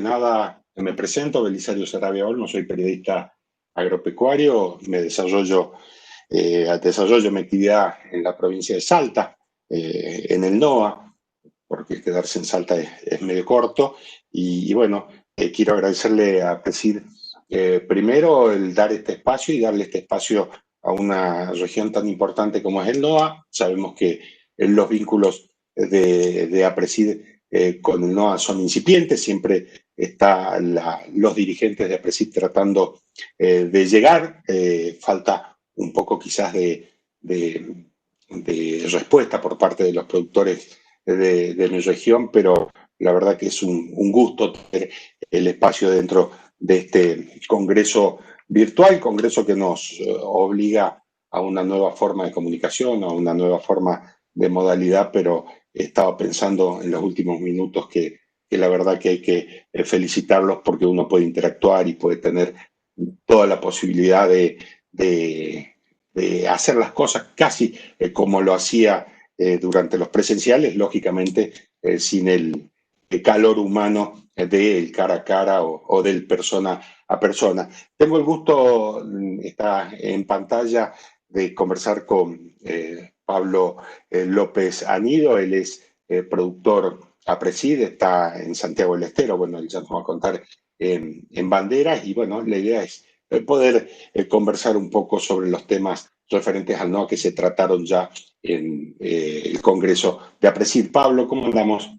Nada, me presento, Belisario Sarabia Olmo, soy periodista agropecuario, desarrollo mi actividad en la provincia de Salta, en el NOA, porque quedarse en Salta es medio corto, y bueno, quiero agradecerle a Presid primero el dar este espacio y darle este espacio a una región tan importante como es el NOA. Sabemos que los vínculos de APRESID con el NOA son incipientes, siempre están los dirigentes de APRESID tratando de llegar, falta un poco quizás de respuesta por parte de los productores de mi región, pero la verdad que es un gusto tener el espacio dentro de este congreso virtual, congreso que nos obliga a una nueva forma de comunicación, a una nueva forma de modalidad, pero estaba pensando en los últimos minutos que la verdad que hay que felicitarlos porque uno puede interactuar y puede tener toda la posibilidad de hacer las cosas casi como lo hacía durante los presenciales, lógicamente sin el calor humano del cara a cara o del persona a persona. Tengo el gusto, está en pantalla, de conversar con Pablo López Anido. Él es productor APRESID, está en Santiago del Estero. Bueno, él ya nos va a contar en Banderas, y bueno, la idea es poder conversar un poco sobre los temas referentes al NOA que se trataron ya en el Congreso de APRESID. Pablo, ¿cómo andamos?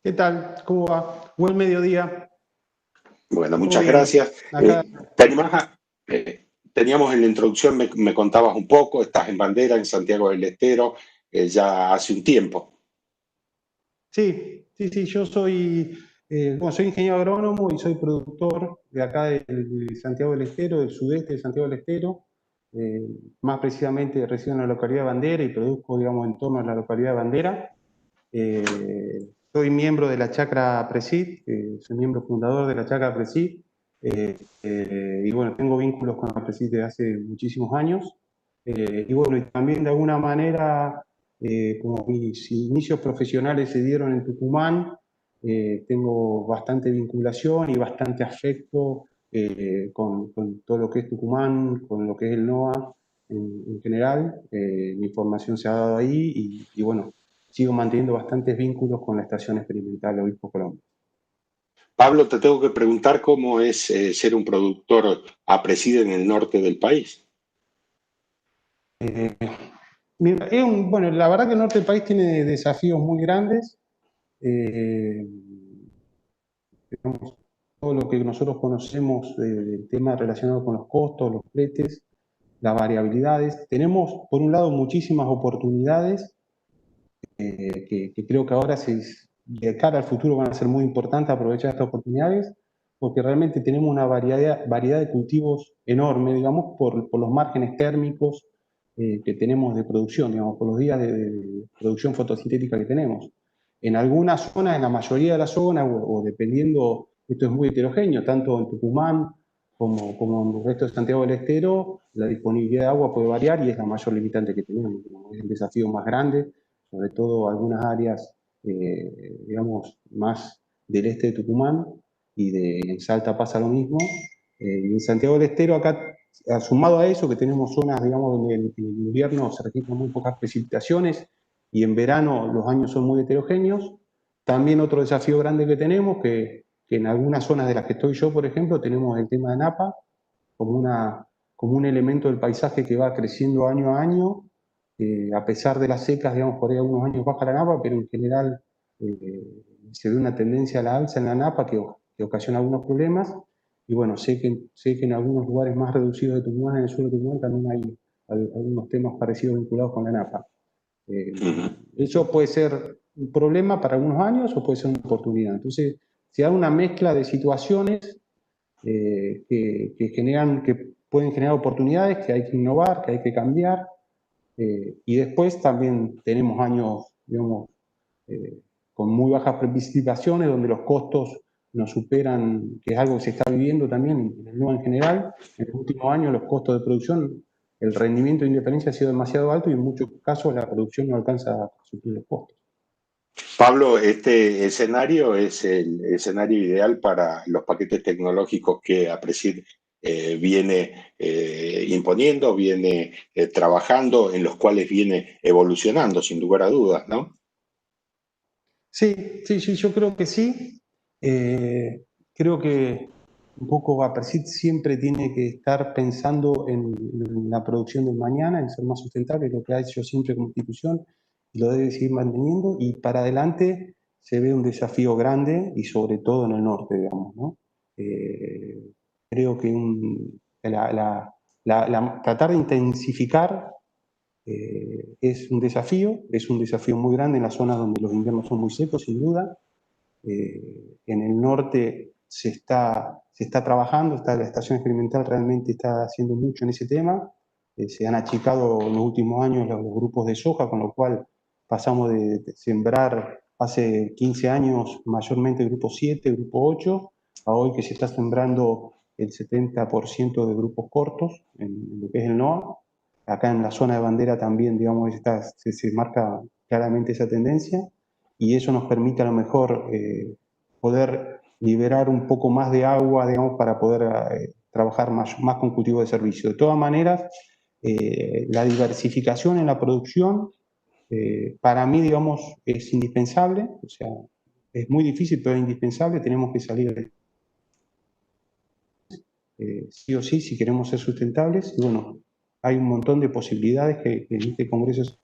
¿Qué tal? ¿Cómo va? Buen mediodía. Bueno, ¿Todo muchas bien? gracias. Acá. ¿Te animás teníamos en la introducción, me contabas un poco, estás en Bandera, en Santiago del Estero, ya hace un tiempo. Sí, yo soy ingeniero agrónomo y soy productor de acá de Santiago del Estero, del sudeste de Santiago del Estero. Eh, Más precisamente resido en la localidad de Bandera y produzco, digamos, en torno a la localidad de Bandera. Soy miembro de la Chacra Presid, soy miembro fundador de la Chacra Presid, y bueno, tengo vínculos con la Presid desde hace muchísimos años. Y bueno, y también de alguna manera, como mis inicios profesionales se dieron en Tucumán, tengo bastante vinculación y bastante afecto con todo lo que es Tucumán, con lo que es el NOA en general. Mi formación se ha dado ahí y bueno, sigo manteniendo bastantes vínculos con la Estación Experimental Obispo Colombo. Pablo, te tengo que preguntar cómo es ser un productor APRESID en el norte del país. Mira, bueno, la verdad que el norte del país tiene desafíos muy grandes. Eh, digamos, todo lo que nosotros conocemos del tema relacionado con los costos, los fletes, las variabilidades. Tenemos, por un lado, muchísimas oportunidades que creo que ahora de cara al futuro van a ser muy importantes aprovechar estas oportunidades, porque realmente tenemos una variedad de cultivos enorme, digamos, por los márgenes térmicos que tenemos de producción, digamos, por los días de producción fotosintética que tenemos. En algunas zonas, en la mayoría de las zonas, o dependiendo, esto es muy heterogéneo, tanto en Tucumán como en el resto de Santiago del Estero, la disponibilidad de agua puede variar y es la mayor limitante que tenemos, es el desafío más grande, sobre todo algunas áreas, digamos, más del este de Tucumán, en Salta pasa lo mismo. Y en Santiago del Estero, acá, sumado a eso, que tenemos zonas, digamos, donde en el invierno se registran muy pocas precipitaciones y en verano los años son muy heterogéneos. También otro desafío grande que tenemos, que en algunas zonas de las que estoy yo, por ejemplo, tenemos el tema de Napa como un elemento del paisaje que va creciendo año a año. A pesar de las secas, digamos, por ahí algunos años baja la napa, pero en general se ve una tendencia a la alza en la napa que ocasiona algunos problemas. Y bueno, sé que en algunos lugares más reducidos de Tucumán, en el sur de Tucumán, también hay algunos temas parecidos vinculados con la napa. Eso puede ser un problema para algunos años o puede ser una oportunidad. Entonces, se da una mezcla de situaciones que pueden generar oportunidades, que hay que innovar, que hay que cambiar. Y después también tenemos años, digamos, con muy bajas precipitaciones, donde los costos nos superan, que es algo que se está viviendo también en el NOA en general. En los últimos años los costos de producción, el rendimiento de independencia ha sido demasiado alto y en muchos casos la producción no alcanza a suplir los costos. Pablo, este escenario es el escenario ideal para los paquetes tecnológicos que APRESID viene imponiendo, viene trabajando, en los cuales viene evolucionando, sin lugar a dudas, ¿no? Sí, sí, sí, yo creo que sí. Creo que un poco APRESID siempre tiene que estar pensando en la producción del mañana, en ser más sustentable, lo que ha hecho siempre como institución, y lo debe seguir manteniendo. Y para adelante se ve un desafío grande, y sobre todo en el norte, digamos, ¿no? Creo que tratar de intensificar es un desafío muy grande en las zonas donde los inviernos son muy secos, sin duda. En el norte se está trabajando, la estación experimental realmente está haciendo mucho en ese tema. Se han achicado en los últimos años los grupos de soja, con lo cual pasamos de sembrar hace 15 años mayormente grupo 7, grupo 8, a hoy que se está sembrando el 70% de grupos cortos en lo que es el NOA. Acá en la zona de bandera también, digamos, se marca claramente esa tendencia, y eso nos permite a lo mejor poder liberar un poco más de agua, digamos, para poder trabajar más con cultivo de servicio. De todas maneras, la diversificación en la producción, para mí, digamos, es indispensable, o sea, es muy difícil, pero es indispensable, tenemos que salir sí o sí si queremos ser sustentables, y bueno, hay un montón de posibilidades que en este Congreso.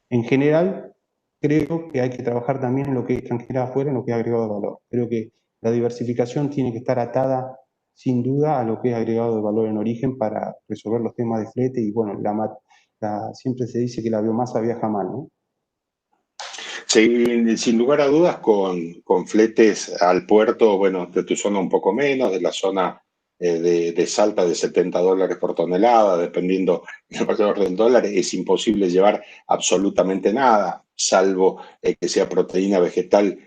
En general, creo que hay que trabajar también en lo que es extranjera afuera, en lo que es agregado de valor. Creo que la diversificación tiene que estar atada, sin duda, a lo que es agregado de valor en origen para resolver los temas de flete. Y bueno, siempre se dice que la biomasa viaja mal, ¿no? Sin lugar a dudas, con fletes al puerto, bueno, de tu zona un poco menos, de la zona de Salta de $70 por tonelada, dependiendo del valor del dólar, es imposible llevar absolutamente nada, salvo que sea proteína vegetal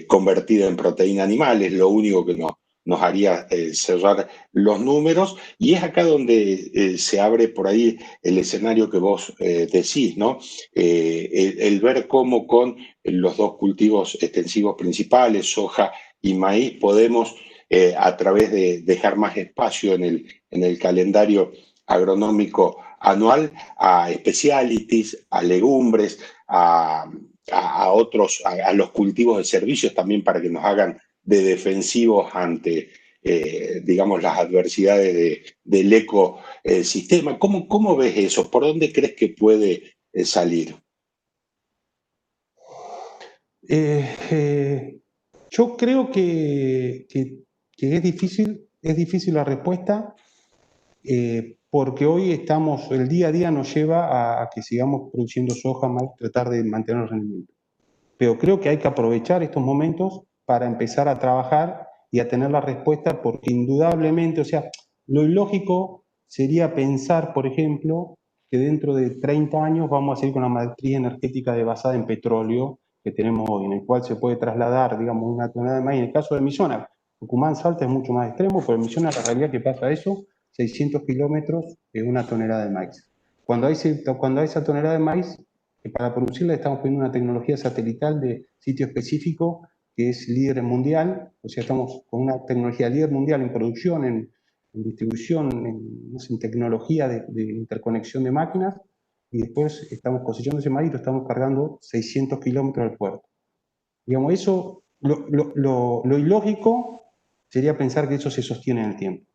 convertida en proteína animal, es lo único que nos haría cerrar los números, y es acá donde se abre por ahí el escenario que vos decís, ¿no? El ver cómo con los dos cultivos extensivos principales, soja y maíz, podemos, a través de dejar más espacio en el calendario agronómico anual, a specialities, a legumbres, a otros, a los cultivos de servicios también para que nos hagan de defensivos ante, digamos, las adversidades del ecosistema. ¿Cómo ves eso? ¿Por dónde crees que puede salir? Eh, eh, yo creo que es difícil la respuesta, porque hoy el día a día nos lleva a que sigamos produciendo soja, tratar de mantener el rendimiento. Pero creo que hay que aprovechar estos momentos para empezar a trabajar y a tener la respuesta, porque indudablemente, o sea, lo ilógico sería pensar, por ejemplo, que dentro de 30 años vamos a seguir con la matriz energética basada en petróleo que tenemos hoy, en el cual se puede trasladar, digamos, una tonelada de maíz. En el caso de mi zona, Tucumán, Salta es mucho más extremo, pero en mi zona la realidad que pasa eso, 600 kilómetros de una tonelada de maíz. Cuando hay esa tonelada de maíz, que para producirla estamos poniendo una tecnología satelital de sitio específico que es líder mundial, o sea, estamos con una tecnología líder mundial en producción, en distribución, no sé, en tecnología de interconexión de máquinas, y después estamos cosechando ese maíz y lo estamos cargando 600 kilómetros del puerto. Digamos, lo ilógico sería pensar que eso se sostiene en el tiempo.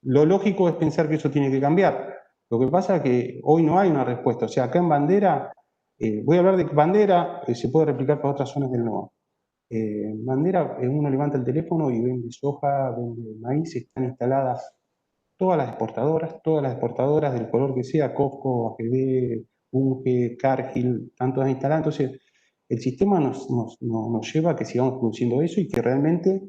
Lo lógico es pensar que eso tiene que cambiar. Lo que pasa es que hoy no hay una respuesta. O sea, acá en Bandera, voy a hablar de Bandera, se puede replicar para otras zonas del NOA. Bandera, uno levanta el teléfono y vende soja, vende maíz, están instaladas todas las exportadoras del color que sea, Costco, AGV, Bunge, Cargill, están todas instaladas. Entonces, el sistema nos lleva a que sigamos produciendo eso, y que realmente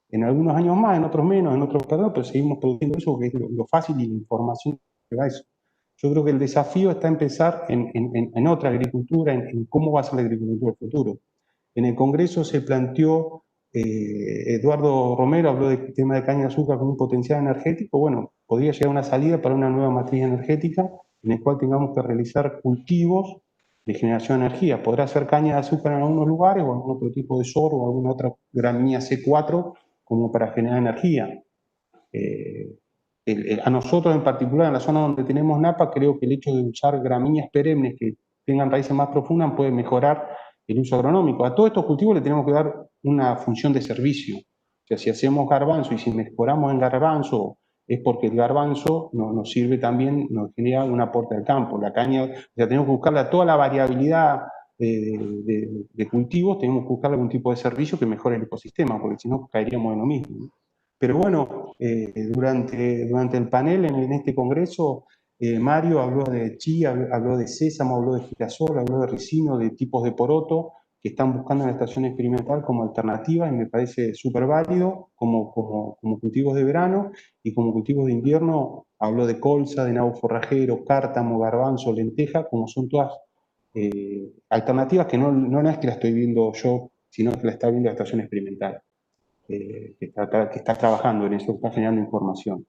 en algunos años más, en otros menos, en otros perdón, pero seguimos produciendo eso porque es lo fácil y la información que va a eso. Yo creo que el desafío está en pensar en otra agricultura, en cómo va a ser la agricultura del futuro. En el Congreso se planteó, Eduardo Romero habló del tema de caña de azúcar como un potencial energético. Bueno, podría llegar una salida para una nueva matriz energética en el cual tengamos que realizar cultivos de generación de energía. Podrá ser caña de azúcar en algunos lugares o algún otro tipo de sorgo o alguna otra gramínea C4 como para generar energía. A nosotros en particular, en la zona donde tenemos napa, creo que el hecho de usar gramíneas perennes que tengan raíces más profundas puede mejorar el uso agronómico. A todos estos cultivos le tenemos que dar una función de servicio. O sea, si hacemos garbanzo y si mejoramos en garbanzo, es porque el garbanzo nos sirve también, nos genera un aporte al campo. La caña, o sea, tenemos que buscarle a toda la variabilidad de cultivos, tenemos que buscar algún tipo de servicio que mejore el ecosistema, porque si no caeríamos en lo mismo, ¿no? Pero bueno, durante el panel en este congreso, Mario habló de chía, habló de sésamo, habló de girasol, habló de ricino, de tipos de poroto que están buscando en la estación experimental como alternativa y me parece súper válido como cultivos de verano y como cultivos de invierno. Habló de colza, de nabo forrajero, cártamo, garbanzo, lenteja, como son todas alternativas que no es que la estoy viendo yo, sino que la está viendo la estación experimental. Que está trabajando en eso, que está generando información.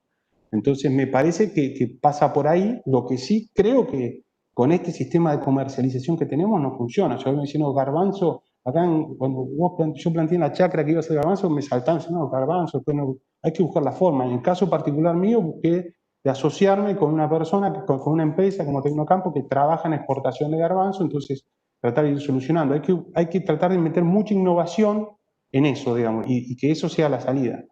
Entonces, me parece que pasa por ahí. Lo que sí creo que con este sistema de comercialización que tenemos no funciona. Yo menciono garbanzo, acá cuando yo planteé en la chacra que iba a ser garbanzo, me saltaron, no, garbanzo, bueno, hay que buscar la forma. En el caso particular mío, busqué de asociarme con una persona, con una empresa como Tecnocampo que trabaja en exportación de garbanzo, entonces tratar de ir solucionando. Hay que tratar de meter mucha innovación en eso, digamos, y que eso sea la salida.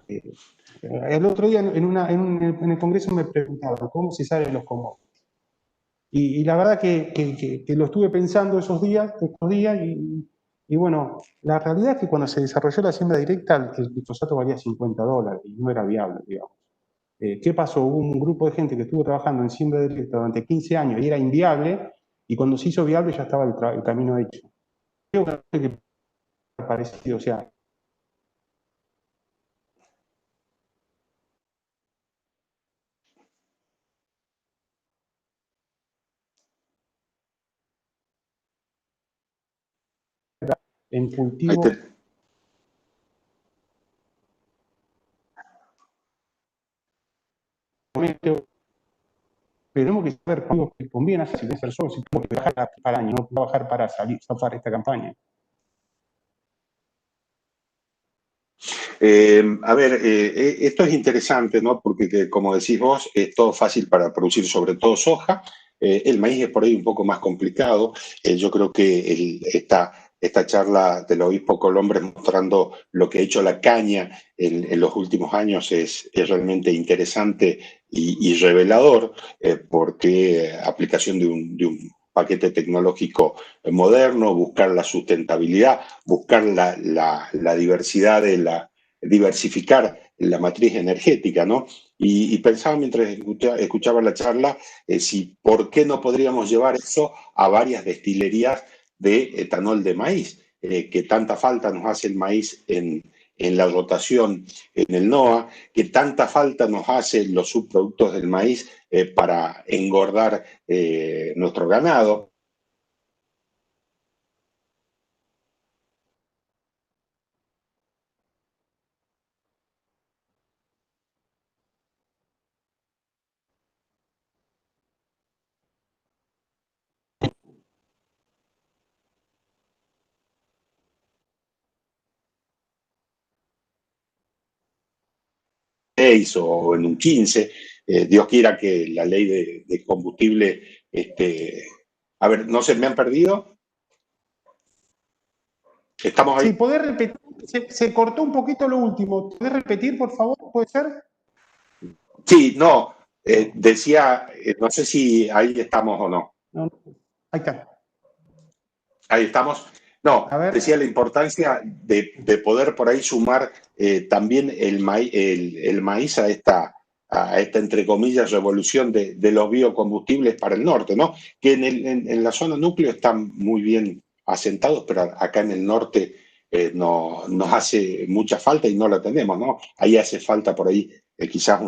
El otro día en el Congreso me preguntaban cómo se sale de los commodities. Y la verdad que lo estuve pensando estos días y bueno, la realidad es que cuando se desarrolló la siembra directa, el glifosato valía $50 y no era viable, digamos. ¿Qué pasó? Hubo un grupo de gente que estuvo trabajando en siembra directa durante 15 años y era inviable, y cuando se hizo viable ya estaba el camino hecho. Creo que parecido, o sea, en Ahí cultivo. te- Tenemos que saber cuándo conviene hacer, si tiene que ser solo, si tengo que trabajar para año, no trabajar para salir, zafar esta campaña. A ver, esto es interesante, ¿no? Porque como decís vos, es todo fácil para producir, sobre todo soja. El maíz es por ahí un poco más complicado. Yo creo que esta charla del obispo Colombres mostrando lo que ha hecho la caña en los últimos años es realmente interesante y revelador, porque aplicación de un paquete tecnológico moderno, buscar la sustentabilidad, buscar la diversidad de diversificar la matriz energética, ¿no? Y pensaba mientras escuchaba la charla, si por qué no podríamos llevar eso a varias destilerías de etanol de maíz, que tanta falta nos hace el maíz en la rotación en el NOA, que tanta falta nos hacen los subproductos del maíz para engordar nuestro ganado. O en un 15. Dios quiera que la ley de combustible, a ver, no se me han perdido. Estamos ahí. Sí, ¿podés repetir? Se cortó un poquito lo último. ¿Podés repetir, por favor? ¿Puede ser? Sí, no, decía, no sé si ahí estamos o no. No, ahí está. Ahí estamos. No, A ver. decía la importancia de poder por ahí sumar también el maíz a esta, entre comillas, revolución de los biocombustibles para el norte, ¿no? Que en la zona núcleo están muy bien asentados, pero acá en el norte no, nos hace mucha falta y no la tenemos, ¿no? Ahí hace falta por ahí quizás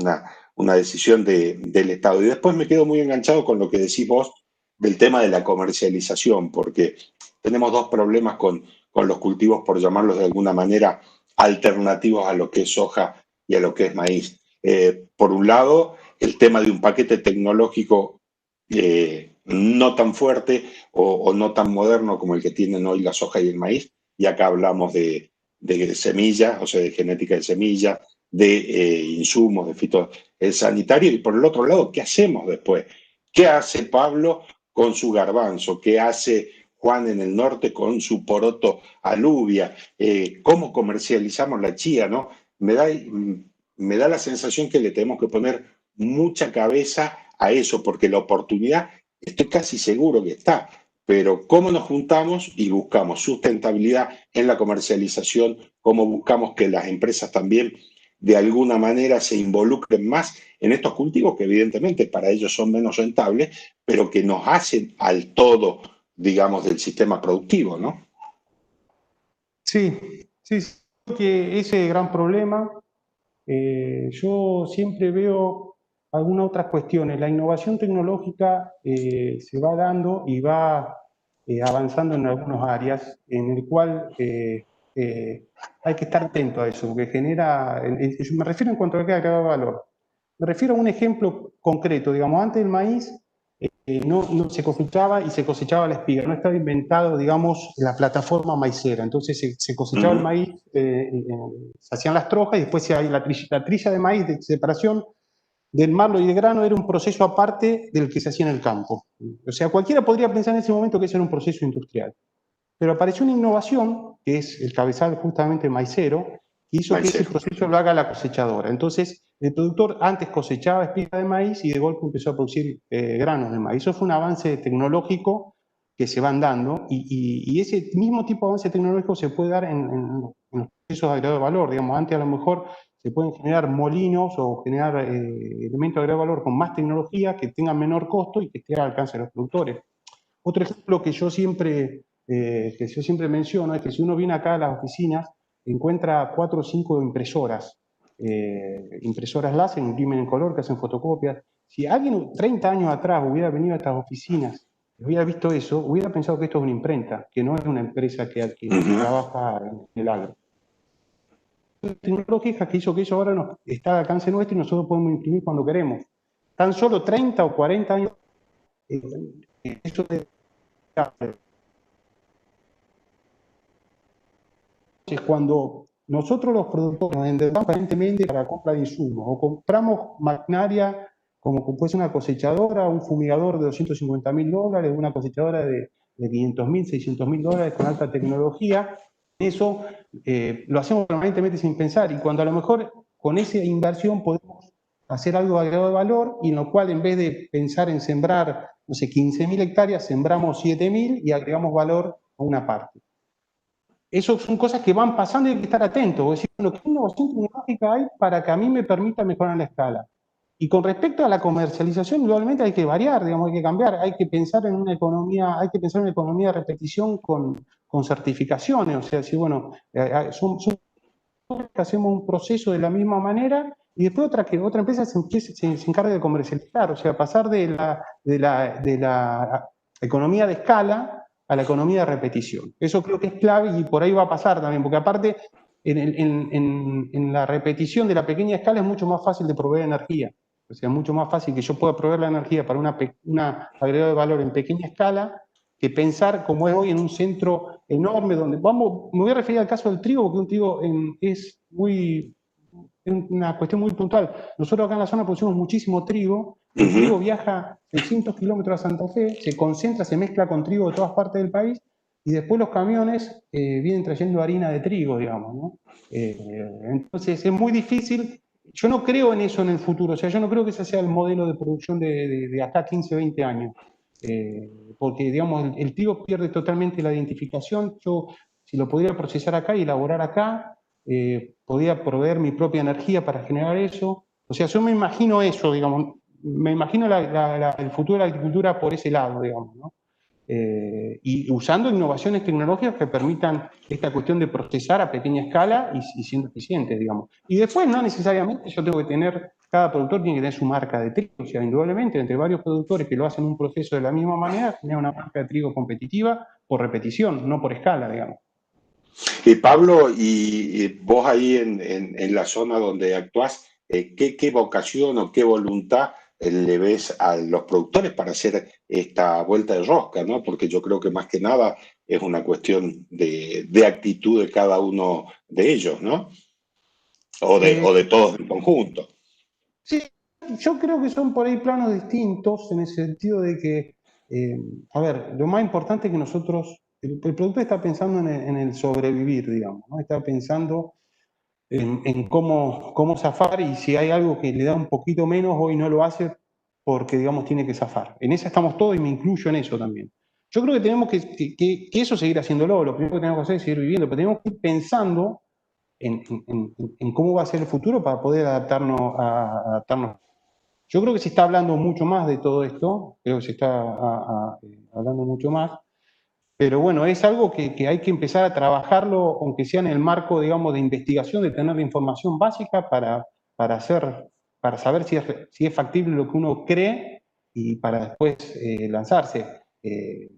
una decisión del Estado. Y después me quedo muy enganchado con lo que decís vos del tema de la comercialización, porque tenemos dos problemas con los cultivos, por llamarlos de alguna manera, alternativos a lo que es soja y a lo que es maíz. Por un lado, el tema de un paquete tecnológico no tan fuerte o no tan moderno como el que tienen hoy la soja y el maíz. Y acá hablamos de semillas, o sea, de genética de semillas, de insumos, de fitosanitario. Y por el otro lado, ¿qué hacemos después? ¿Qué hace Pablo con su garbanzo? ¿Qué hace Juan en el norte con su poroto alubia? ¿Cómo comercializamos la chía? ¿No? Me da la sensación que le tenemos que poner mucha cabeza a eso, porque la oportunidad estoy casi seguro que está, pero cómo nos juntamos y buscamos sustentabilidad en la comercialización, cómo buscamos que las empresas también de alguna manera se involucren más en estos cultivos que evidentemente para ellos son menos rentables, pero que nos hacen al todo, digamos, del sistema productivo, ¿no? Sí, sí, sí, que ese gran problema. Yo siempre veo algunas otras cuestiones. La innovación tecnológica se va dando y va avanzando en algunas áreas en el cual hay que estar atento a eso, porque genera, me refiero en cuanto a que agregar valor. Me refiero a un ejemplo concreto, digamos, antes del maíz no se cosechaba y se cosechaba la espiga, no estaba inventado, digamos, la plataforma maicera. Entonces se Uh cosechaba el -huh. maíz, se hacían las trojas y después se había la trilla de maíz de separación del marlo y del grano era un proceso aparte del que se hacía en el campo. O sea, cualquiera podría pensar en ese momento que ese era un proceso industrial. Pero apareció una innovación, que es el cabezal justamente maicero, que hizo que ese Maicero. proceso lo haga la cosechadora. Entonces, el productor antes cosechaba espiga de maíz y de golpe empezó a producir granos de maíz. Eso fue un avance tecnológico que se van dando y ese mismo tipo de avance tecnológico se puede dar en los procesos de agregado de valor. Digamos, antes a lo mejor se pueden generar molinos o generar elementos de agregado de valor con más tecnología que tengan menor costo y que estén al alcance de los productores. Otro ejemplo que yo siempre menciono es que si uno viene acá a las oficinas, encuentra 4 o 5 impresoras, impresoras láser, imprimen en color, que hacen fotocopias. Si alguien 30 años atrás hubiera venido a estas oficinas y hubiera visto eso, hubiera pensado que esto es una imprenta, que no es una empresa Uh que -huh. trabaja en el agro. La tecnología que hizo que eso ahora está al alcance nuestro y nosotros podemos imprimir cuando queremos. Tan solo 30 o 40 años, eso de es cuando nosotros los productores nos endeudamos aparentemente para la compra de insumos o compramos maquinaria como puede ser una cosechadora, un fumigador de $250.000, una cosechadora de $500.000, $600.000 con alta tecnología. Eso lo hacemos permanentemente sin pensar y cuando a lo mejor con esa inversión podemos hacer algo de agregado de valor y en lo cual en vez de pensar en sembrar, no sé, 15.000 hectáreas, sembramos 7.000 y agregamos valor a una parte. Eso son cosas que van pasando y hay que estar atentos. Es decir, bueno, ¿qué innovación tecnológica hay para que a mí me permita mejorar la escala? Y con respecto a la comercialización, igualmente hay que variar, digamos, hay que cambiar, hay que pensar en una economía, hay que pensar en una economía de repetición con certificaciones. O sea, si bueno, hacemos un proceso de la misma manera y después otra empresa se encarga de comercializar, o sea, pasar de la economía de escala a la economía de repetición. Eso creo que es clave y por ahí va a pasar también, porque aparte en la repetición de la pequeña escala es mucho más fácil de proveer energía. O sea, es mucho más fácil que yo pueda proveer la energía para una agregado de valor en pequeña escala que pensar como es hoy en un centro enorme donde me voy a referir al caso del trigo, porque un trigo es una cuestión muy puntual. Nosotros acá en la zona producimos muchísimo trigo, Uh el trigo -huh. viaja 600 kilómetros a Santa Fe, se concentra, se mezcla con trigo de todas partes del país y después los camiones vienen trayendo harina de trigo, digamos, ¿no? Entonces es muy difícil, yo no creo en eso en el futuro, o sea, yo no creo que ese sea el modelo de producción de acá 15, 20 años. Porque, digamos, el trigo pierde totalmente la identificación. Yo, si lo pudiera procesar acá y elaborar acá, podía proveer mi propia energía para generar eso. O sea, yo me imagino eso, digamos, me imagino el futuro de la agricultura por ese lado, digamos, ¿no? Y usando innovaciones tecnológicas que permitan esta cuestión de procesar a pequeña escala y siendo eficientes, digamos. Y después no necesariamente yo tengo que tener, cada productor tiene que tener su marca de trigo, o sea, indudablemente entre varios productores que lo hacen un proceso de la misma manera, genera una marca de trigo competitiva por repetición, no por escala, digamos. Pablo, y vos ahí en la zona donde actuás, ¿qué vocación o qué voluntad le ves a los productores para hacer esta vuelta de rosca, ¿no? Porque yo creo que más que nada es una cuestión de actitud de cada uno de ellos, ¿no? Eh, O de todos en conjunto. sí, yo creo que son por ahí planos distintos en el sentido de que, eh, a ver, lo más importante es que nosotros, el productor está pensando en el sobrevivir, digamos, ¿no? Está pensando en cómo zafar y si hay algo que le da un poquito menos, hoy no lo hace porque, digamos, tiene que zafar. En esa estamos todos y me incluyo en eso también. Yo creo que tenemos que eso seguir haciéndolo, lo primero que tenemos que hacer es seguir viviendo, pero tenemos que ir pensando en cómo va a ser el futuro para poder adaptarnos. Yo creo que se está hablando mucho más de todo esto, creo que se está hablando mucho más, pero bueno, es algo que hay que empezar a trabajarlo, aunque sea en el marco, digamos, de investigación, de tener la información básica para, hacer, para saber si es factible lo que uno cree y para después lanzarse. Eh,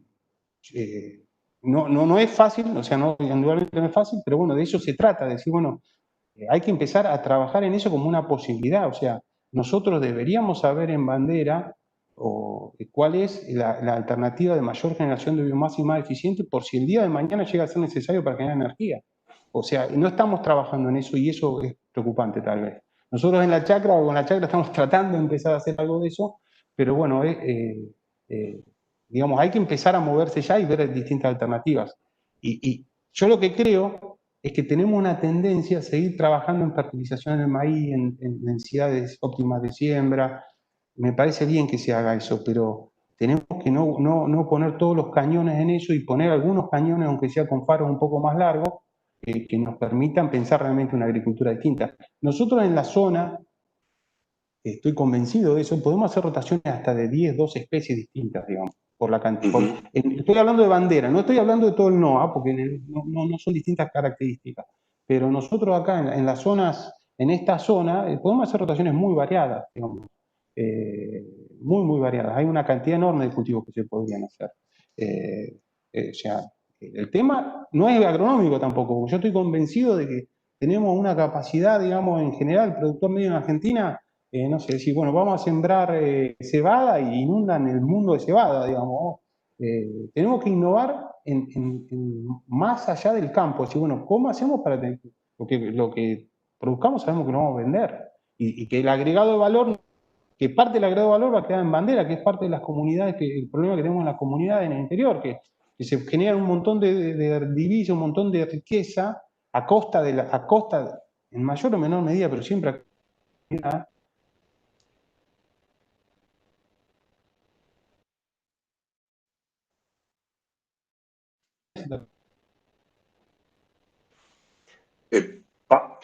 no es fácil, o sea, no, indudablemente no es fácil, pero bueno, de eso se trata, de decir, bueno, hay que empezar a trabajar en eso como una posibilidad, o sea, nosotros deberíamos saber en bandera cuál es la alternativa de mayor generación de biomasa y más eficiente por si el día de mañana llega a ser necesario para generar energía. O sea, no estamos trabajando en eso y eso es preocupante tal vez. Nosotros en la chacra o con la chacra estamos tratando de empezar a hacer algo de eso, pero bueno, eh, digamos, hay que empezar a moverse ya y ver distintas alternativas. Y yo lo que creo es que tenemos una tendencia a seguir trabajando en fertilización del maíz, en densidades óptimas de siembra. Me parece bien que se haga eso, pero tenemos que no poner todos los cañones en eso y poner algunos cañones, aunque sea con faros un poco más largos, que nos permitan pensar realmente una agricultura distinta. Nosotros en la zona, estoy convencido de eso, podemos hacer rotaciones hasta de 10, 12 especies distintas, digamos, por la cantidad. Estoy hablando de bandera, no estoy hablando de todo el NOA, porque no son distintas características, pero nosotros acá en las zonas, en esta zona, podemos hacer rotaciones muy variadas, digamos, eh, muy variadas. Hay una cantidad enorme de cultivos que se podrían hacer. O sea, el tema no es agronómico tampoco, porque yo estoy convencido de que tenemos una capacidad, digamos, en general, el productor medio en Argentina, no sé, decir, bueno, vamos a sembrar cebada y inundan el mundo de cebada, digamos. Tenemos que innovar más allá del campo, decir, bueno, ¿cómo hacemos para tener lo que produzcamos sabemos que lo vamos a vender? Y que el agregado de valor, que parte del agregado de valor va a quedar en bandera, que es parte de las comunidades, el problema que tenemos en las comunidades en el interior, que se genera un montón de divisa, un montón de riqueza a costa, en mayor o menor medida, pero siempre a costa. Pa-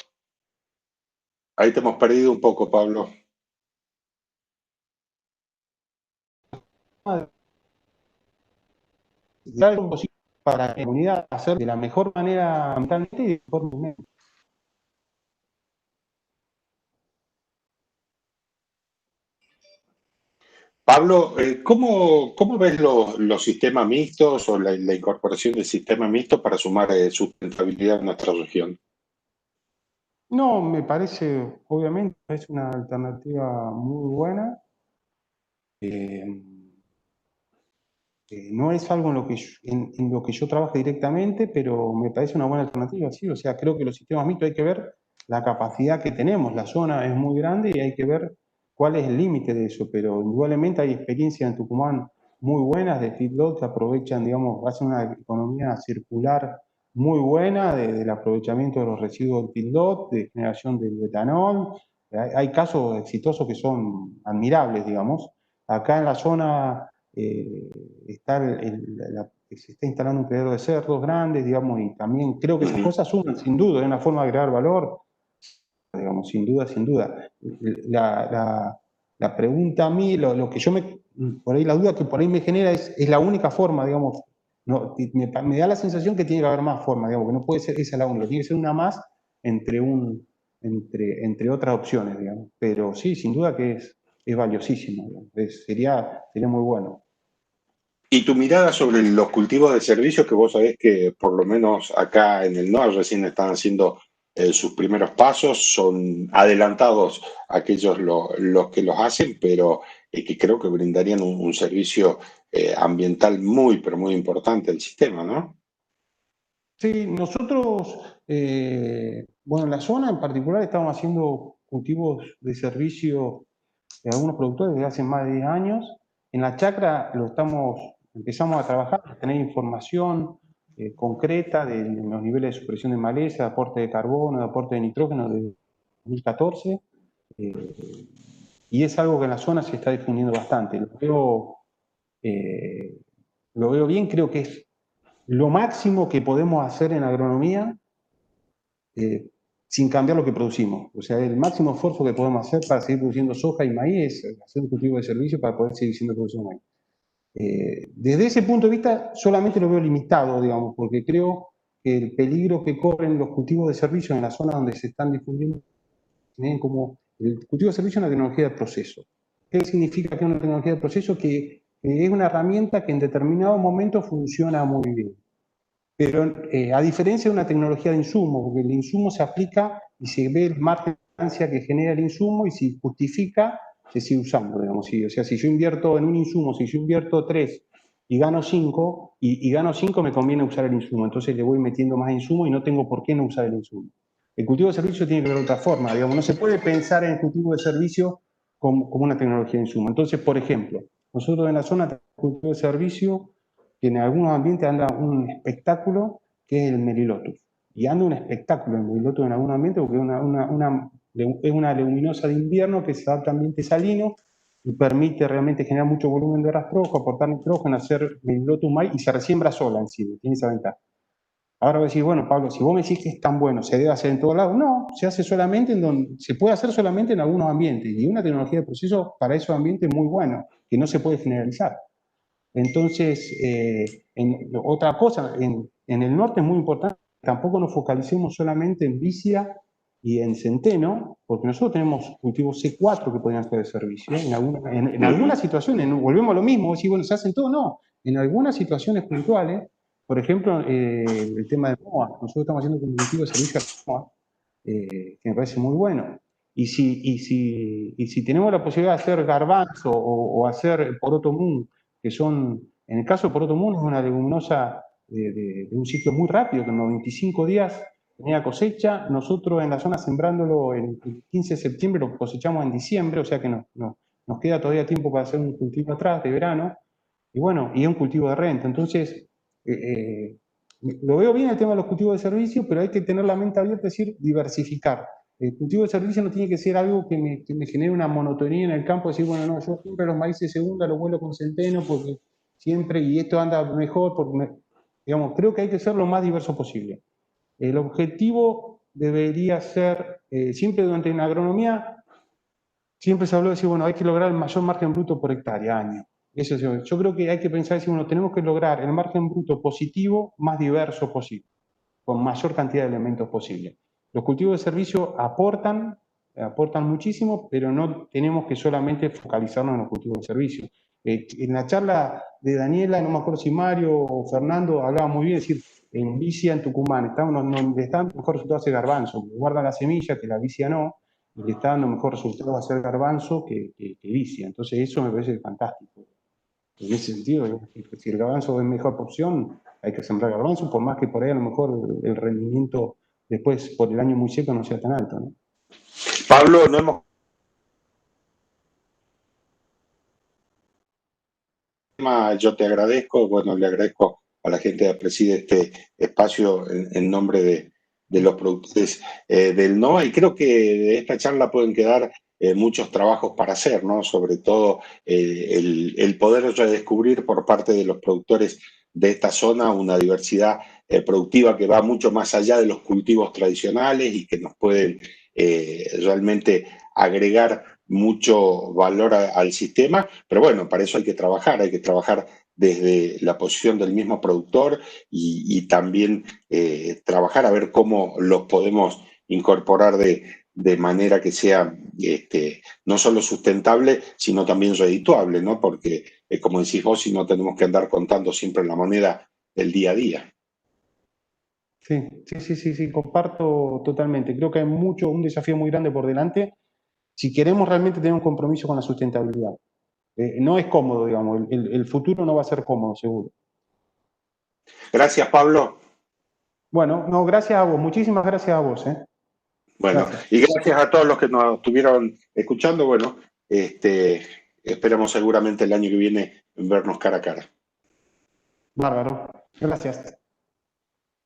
Ahí te hemos perdido un poco, Pablo. Algo posible para la comunidad hacer de la mejor manera ambientalmente y de mejor manera. Pablo, ¿cómo ves los sistemas mixtos o la incorporación del sistema mixto para sumar sustentabilidad a nuestra región? No, me parece, obviamente, es una alternativa muy buena. Eh, no es algo en lo que yo trabaje directamente, pero me parece una buena alternativa, sí. O sea, creo que los sistemas mixtos hay que ver la capacidad que tenemos. La zona es muy grande y hay que ver cuál es el límite de eso, pero indudablemente hay experiencias en Tucumán muy buenas de feedlot que aprovechan, digamos, hacen una economía circular muy buena del aprovechamiento de los residuos del feedlot, de generación de etanol. Hay casos exitosos que son admirables, digamos. Acá en la zona se está instalando un criadero de cerdos grandes, digamos, y también creo que esas cosas suman, sin duda, es una forma de agregar valor, digamos, sin duda, sin duda. La pregunta a mí, lo que por ahí la duda que por ahí me genera es la única forma, digamos, no, me da la sensación que tiene que haber más formas, digamos, que no puede ser esa la única, tiene que ser una más entre, entre otras opciones, digamos. Pero sí, sin duda que es valiosísimo, digamos. Sería muy bueno. Y tu mirada sobre los cultivos de servicios, que vos sabés que por lo menos acá en el NOA recién están haciendo sus primeros pasos, son adelantados aquellos los que los hacen, pero que creo que brindarían un servicio ambiental muy, pero muy importante al sistema, ¿no? Sí, nosotros, bueno, en la zona en particular estamos haciendo cultivos de servicio de algunos productores desde hace más de 10 años. En la chacra empezamos a trabajar, a tener información concreta de los niveles de supresión de maleza, de aporte de carbono, de aporte de nitrógeno de 2014. Y es algo que en la zona se está difundiendo bastante. Eh, lo veo bien, creo que es lo máximo que podemos hacer en agronomía sin cambiar lo que producimos. O sea, el máximo esfuerzo que podemos hacer para seguir produciendo soja y maíz es hacer un cultivo de servicio para poder seguir siendo producción de maíz. Desde ese punto de vista, solamente lo veo limitado, digamos, porque creo que el peligro que corren los cultivos de servicio en la zona donde se están difundiendo, como el cultivo de servicio es una tecnología de proceso. ¿Qué significa que es una tecnología de proceso? Que es una herramienta que en determinado momento funciona muy bien. Pero a diferencia de una tecnología de insumo, porque el insumo se aplica y se ve el margen de ganancia que genera el insumo y si justifica, se sigue usando, digamos. ¿Sí? O sea, si yo invierto en un insumo, si yo invierto 3 y gano 5, y gano 5 me conviene usar el insumo, entonces le voy metiendo más insumo y no tengo por qué no usar el insumo. El cultivo de servicio tiene que ver de otra forma, digamos, no se puede pensar en el cultivo de servicio como una tecnología de insumo. Entonces, por ejemplo, nosotros en la zona de cultivo de servicio que en algunos ambientes anda un espectáculo que es el Melilotus. Y anda un espectáculo el Melilotus en algunos ambientes porque es una leguminosa de invierno que se adapta a ambiente salino y permite realmente generar mucho volumen de rastrojo, aportar nitrógeno, hacer Melilotus maíz y se resiembra sola encima, tiene esa ventaja. Ahora voy a decir, bueno, Pablo, si vos me decís que es tan bueno, ¿se debe hacer en todos lados? No, se hace solamente en donde, se puede hacer solamente en algunos ambientes y una tecnología de proceso para esos ambientes muy bueno, que no se puede generalizar. Entonces, otra cosa, en el norte es muy importante, tampoco nos focalicemos solamente en vicia y en centeno, porque nosotros tenemos cultivos C4 que podrían ser de servicio. En algunas situaciones, volvemos a lo mismo, si bueno, se hacen todo, no. En algunas situaciones puntuales, por ejemplo, el tema de MOA, nosotros estamos haciendo un cultivo de servicio a MOA, que me parece muy bueno. Y si tenemos la posibilidad de hacer garbanzo o hacer poroto moon, que son, en el caso de poroto moon, es una leguminosa de un ciclo muy rápido, que en 95 días tenía cosecha. Nosotros en la zona sembrándolo el 15 de septiembre, lo cosechamos en diciembre, o sea que nos queda todavía tiempo para hacer un cultivo atrás de verano. Y bueno, y es un cultivo de renta. Entonces, lo veo bien el tema de los cultivos de servicio, pero hay que tener la mente abierta, es decir, diversificar. El cultivo de servicio no tiene que ser algo que me genere una monotonía en el campo, decir, bueno, no, yo siempre los maíces de segunda los vuelo con centeno porque siempre, y esto anda mejor, porque, digamos, creo que hay que ser lo más diverso posible. El objetivo debería ser, siempre durante la agronomía, siempre se habló de decir, bueno, hay que lograr el mayor margen bruto por hectárea, año. Eso es, yo creo que hay que pensar, decir, bueno, tenemos que lograr el margen bruto positivo más diverso posible, con mayor cantidad de elementos posible. Los cultivos de servicio aportan muchísimo, pero no tenemos que solamente focalizarnos en los cultivos de servicio. En la charla de Daniela, no me acuerdo si Mario o Fernando hablaba muy bien, es decir, en vicia en Tucumán, le está dando mejor resultado hacer garbanzo, guarda la semilla, que la vicia no, y le está dando mejor resultado hacer garbanzo que vicia. Entonces eso me parece fantástico. En ese sentido, si el garbanzo es mejor opción, hay que sembrar garbanzo, por más que por ahí a lo mejor el rendimiento después por el año muy seco no sea tan alto, ¿no? Pablo, no hemos... Yo te agradezco, bueno, le agradezco a la gente que preside este espacio en nombre de los productores del NOA y creo que de esta charla pueden quedar muchos trabajos para hacer, ¿no? Sobre todo el poder redescubrir por parte de los productores de esta zona una diversidad productiva que va mucho más allá de los cultivos tradicionales y que nos pueden realmente agregar mucho valor al sistema, pero bueno, para eso hay que trabajar desde la posición del mismo productor y también trabajar a ver cómo los podemos incorporar de manera que sea no solo sustentable, sino también redituable, ¿no? Porque, como decís vos, si no tenemos que andar contando siempre la moneda del día a día. Sí, comparto totalmente. Creo que hay un desafío muy grande por delante si queremos realmente tener un compromiso con la sustentabilidad. No es cómodo, digamos, el futuro no va a ser cómodo, seguro. Gracias, Pablo. Bueno, no, gracias a vos, muchísimas gracias a vos. Bueno, Gracias. y gracias a todos los que nos estuvieron escuchando. Bueno, esperamos seguramente el año que viene vernos cara a cara. Bárbaro. Gracias.